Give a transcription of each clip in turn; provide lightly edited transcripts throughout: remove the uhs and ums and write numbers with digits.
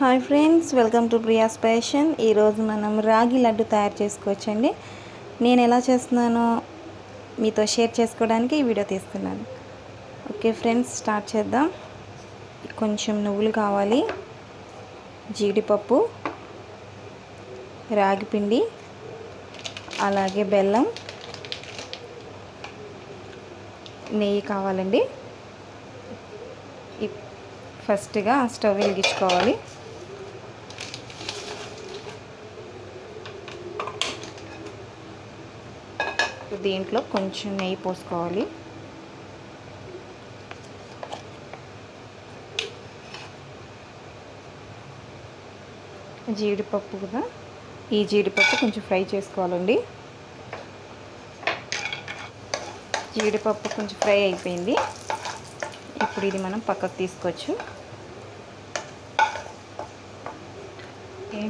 Hi friends, welcome to Priya's passion. ఈరోజు మనం రాగి లడ్డు తయారు చేసుకోవచ్చండి. నేను ఎలా చేస్తున్నానో మీతో షేర్ చేసుకోవడానికి ఈ వీడియో తీస్తున్నాను. ఓకే ఫ్రెండ్స్, స్టార్ట్ చేద్దాం. కొంచెం నువ్వులు కావాలి, జీడిపప్పు, రాగి పిండి, అలాగే బెల్లం, నెయ్యి కావాలండి. ఫస్ట్గా స్టవ్ వెలిగించుకోవాలి. దీంట్లో కొంచెం నెయ్యి పోసుకోవాలి. జీడిపప్పు కూడా, ఈ జీడిపప్పు కొంచెం ఫ్రై చేసుకోవాలండి. జీడిపప్పు కొంచెం ఫ్రై అయిపోయింది. ఇప్పుడు ఇది మనం పక్కకు తీసుకోవచ్చు.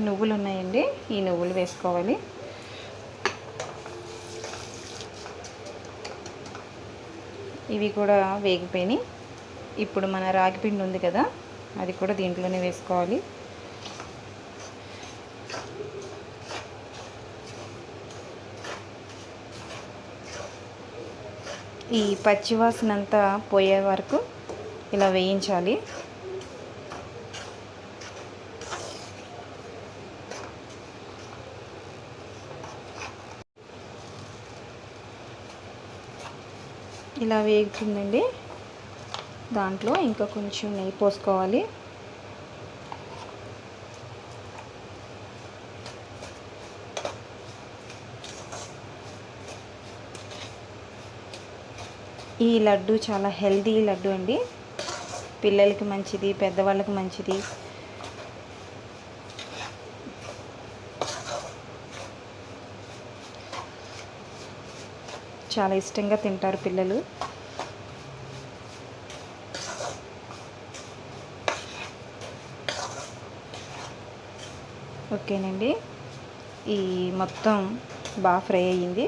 నువ్వులు ఉన్నాయండి, ఈ నువ్వులు వేసుకోవాలి. ఇవి కూడా వేగిపోయినాయి. ఇప్పుడు మన రాగి పిండి ఉంది కదా, అది కూడా దీంట్లోనే వేసుకోవాలి. ఈ పచ్చివాసన అంతా పోయే వరకు ఇలా వేయించాలి. ఇలా వేగుతుందండి. దాంట్లో ఇంకా కొంచెం నెయ్యి పోసుకోవాలి. ఈ లడ్డు చాలా హెల్దీ లడ్డు అండి. పిల్లలకి మంచిది, పెద్దవాళ్ళకి మంచిది. చాలా ఇష్టంగా తింటారు పిల్లలు. ఓకేనండి, ఈ మొత్తం బాగా ఫ్రై అయ్యింది.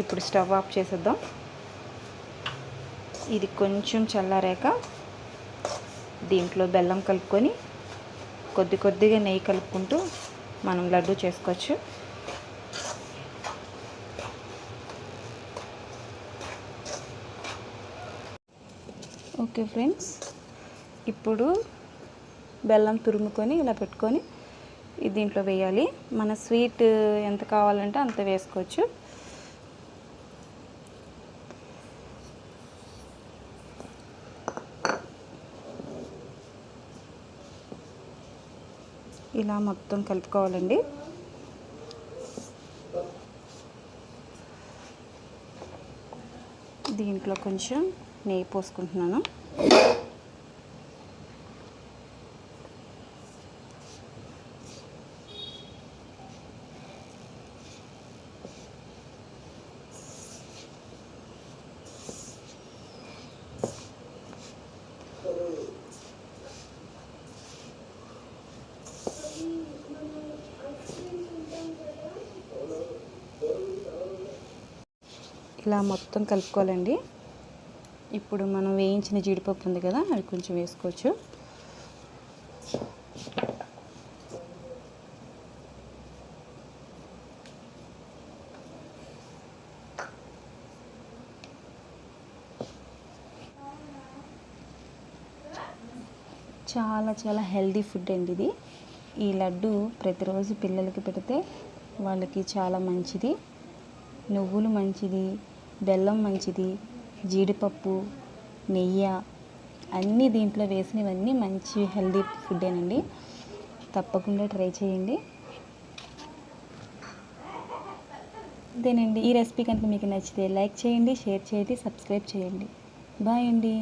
ఇప్పుడు స్టవ్ ఆఫ్ చేసేద్దాం. ఇది కొంచెం చల్లారాక దీంట్లో బెల్లం కలుపుకొని కొద్ది కొద్దిగా నెయ్యి కలుపుకుంటూ మనం లడ్డు చేసుకోవచ్చు. ఓకే ఫ్రెండ్స్, ఇప్పుడు బెల్లం తురుముకొని ఇలా పెట్టుకొని దీంట్లో వేయాలి. మన స్వీట్ ఎంత కావాలంటే అంత వేసుకోవచ్చు. ఇలా మొత్తం కలుపుకోవాలండి. దీంట్లో కొంచెం నెయ్యి పోసుకుంటున్నాను. ఇలా మొత్తం కలుపుకోవాలండి. ఇప్పుడు మనం వేయించిన జీడిపప్పు ఉంది కదా, అది కొంచెం వేసుకోవచ్చు. చాలా హెల్దీ ఫుడ్ అండి ఇది. ఈ లడ్డు ప్రతిరోజు పిల్లలకి పెడితే వాళ్ళకి చాలా మంచిది. నువ్వులు మంచిది, బెల్లం మంచిది, జీడిపప్పు, నెయ్యి అన్నీ దీంట్లో వేసినవన్నీ మంచి హెల్దీ ఫుడ్డేనండి. తప్పకుండా ట్రై చేయండి. అదేనండి, ఈ రెసిపీ కనుక మీకు నచ్చితే లైక్ చేయండి, షేర్ చేయండి, సబ్స్క్రైబ్ చేయండి. బాయ్ అండి.